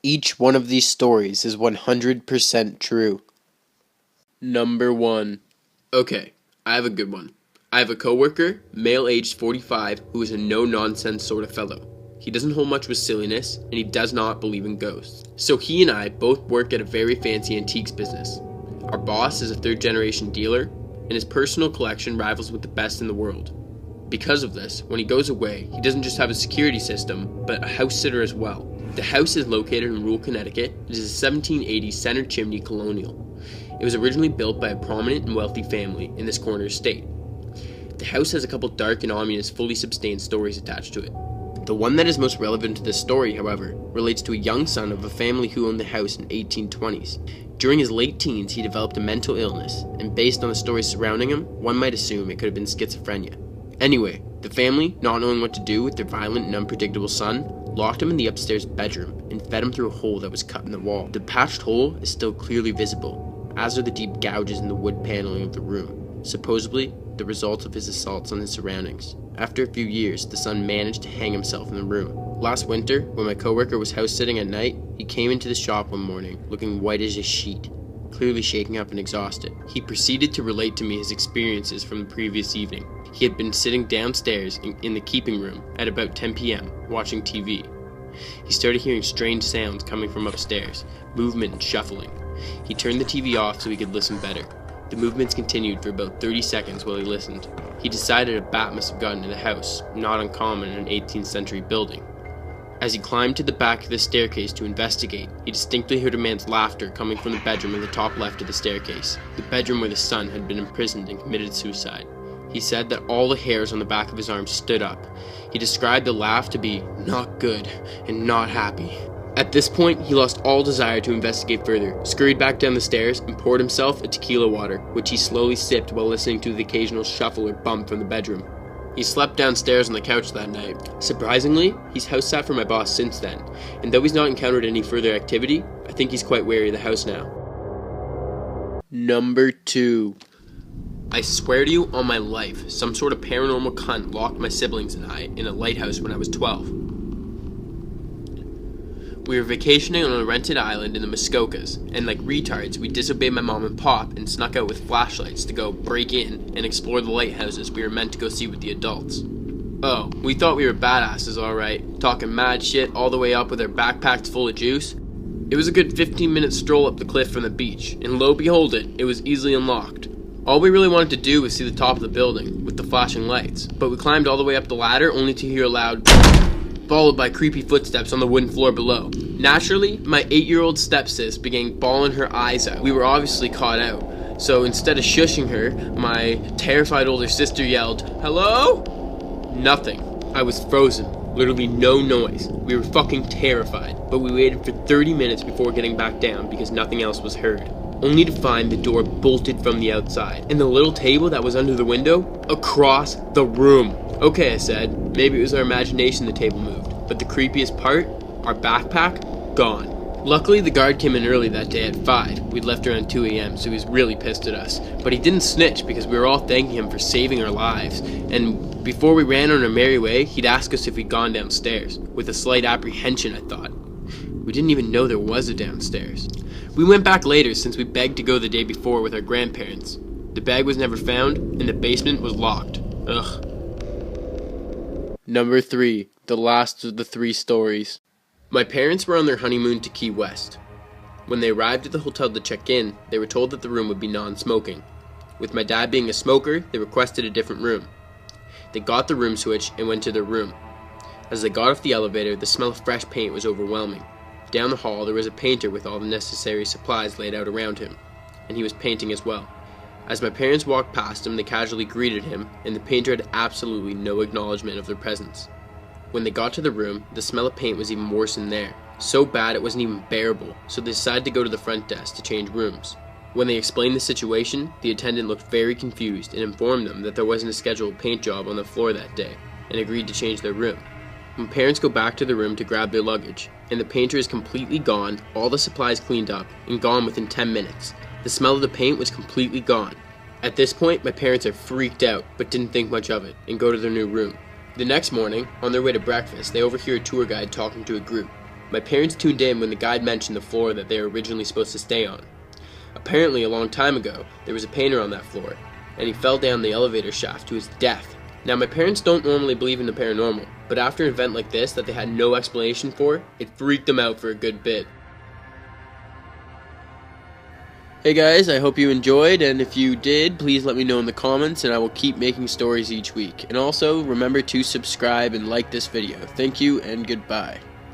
Each one of these stories is 100% true. Number 1. Okay, I have a good one. I have a coworker, male aged 45, who is a no-nonsense sort of fellow. He doesn't hold much with silliness, and he does not believe in ghosts. So he and I both work at a very fancy antiques business. Our boss is a third-generation dealer, and his personal collection rivals with the best in the world. Because of this, when he goes away, he doesn't just have a security system, but a house sitter as well. The house is located in rural Connecticut. It is a 1780 center chimney colonial. It was originally built by a prominent and wealthy family in this corner estate. The house has a couple dark and ominous, fully sustained stories attached to it. The one that is most relevant to this story, however, relates to a young son of a family who owned the house in the 1820s. During his late teens, he developed a mental illness, and based on the stories surrounding him, one might assume it could have been schizophrenia. Anyway, the family, not knowing what to do with their violent and unpredictable son, locked him in the upstairs bedroom and fed him through a hole that was cut in the wall. The patched hole is still clearly visible, as are the deep gouges in the wood paneling of the room, supposedly the result of his assaults on his surroundings. After a few years, the son managed to hang himself in the room. Last winter, when my coworker was house sitting at night, he came into the shop one morning looking white as a sheet, clearly shaken up and exhausted. He proceeded to relate to me his experiences from the previous evening. He had been sitting downstairs in the keeping room at about 10 p.m. watching TV. He started hearing strange sounds coming from upstairs, movement and shuffling. He turned the TV off so he could listen better. The movements continued for about 30 seconds while he listened. He decided a bat must have gotten into the house, not uncommon in an 18th century building. As he climbed to the back of the staircase to investigate, he distinctly heard a man's laughter coming from the bedroom at the top left of the staircase, the bedroom where the son had been imprisoned and committed suicide. He said that all the hairs on the back of his arms stood up. He described the laugh to be not good and not happy. At this point, he lost all desire to investigate further, scurried back down the stairs, and poured himself a tequila water, which he slowly sipped while listening to the occasional shuffle or bump from the bedroom. He slept downstairs on the couch that night. Surprisingly, he's house sat for my boss since then, and though he's not encountered any further activity, I think he's quite wary of the house now. Number 2. I swear to you on my life, some sort of paranormal cunt locked my siblings and I in a lighthouse when I was 12. We were vacationing on a rented island in the Muskokas, and like retards, we disobeyed my mom and pop and snuck out with flashlights to go break in and explore the lighthouses we were meant to go see with the adults. Oh, we thought we were badasses alright, talking mad shit all the way up with our backpacks full of juice. It was a good 15-minute stroll up the cliff from the beach, and lo behold it was easily unlocked. All we really wanted to do was see the top of the building, with the flashing lights, but we climbed all the way up the ladder only to hear a loud followed by creepy footsteps on the wooden floor below. Naturally, my 8-year-old stepsis began bawling her eyes out. We were obviously caught out, so instead of shushing her, my terrified older sister yelled, "Hello?" Nothing. I was frozen. Literally no noise. We were fucking terrified, but we waited for 30 minutes before getting back down because nothing else was heard, only to find the door bolted from the outside, and the little table that was under the window across the room. Okay, I said, maybe it was our imagination the table moved, but the creepiest part, our backpack, gone. Luckily, the guard came in early that day at 5. We'd left around 2 a.m., so he was really pissed at us. But he didn't snitch because we were all thanking him for saving our lives, and before we ran on our merry way, he'd ask us if we'd gone downstairs, with a slight apprehension, I thought. We didn't even know there was a downstairs. We went back later since we begged to go the day before with our grandparents. The bag was never found, and the basement was locked. Ugh. Number 3, the last of the 3 stories. My parents were on their honeymoon to Key West. When they arrived at the hotel to check in, they were told that the room would be non-smoking. With my dad being a smoker, they requested a different room. They got the room switch and went to their room. As they got off the elevator, the smell of fresh paint was overwhelming. Down the hall, there was a painter with all the necessary supplies laid out around him, and he was painting as well. As my parents walked past him, they casually greeted him, and the painter had absolutely no acknowledgement of their presence. When they got to the room, the smell of paint was even worse in there. So bad it wasn't even bearable, so they decided to go to the front desk to change rooms. When they explained the situation, the attendant looked very confused and informed them that there wasn't a scheduled paint job on the floor that day, and agreed to change their room. My parents go back to the room to grab their luggage, and the painter is completely gone, all the supplies cleaned up, and gone within 10 minutes. The smell of the paint was completely gone. At this point, my parents are freaked out, but didn't think much of it, and go to their new room. The next morning, on their way to breakfast, they overhear a tour guide talking to a group. My parents tuned in when the guide mentioned the floor that they were originally supposed to stay on. Apparently, a long time ago, there was a painter on that floor, and he fell down the elevator shaft to his death. Now, my parents don't normally believe in the paranormal, but after an event like this that they had no explanation for, it freaked them out for a good bit. Hey guys, I hope you enjoyed, and if you did, please let me know in the comments, and I will keep making stories each week. And also, remember to subscribe and like this video. Thank you, and goodbye.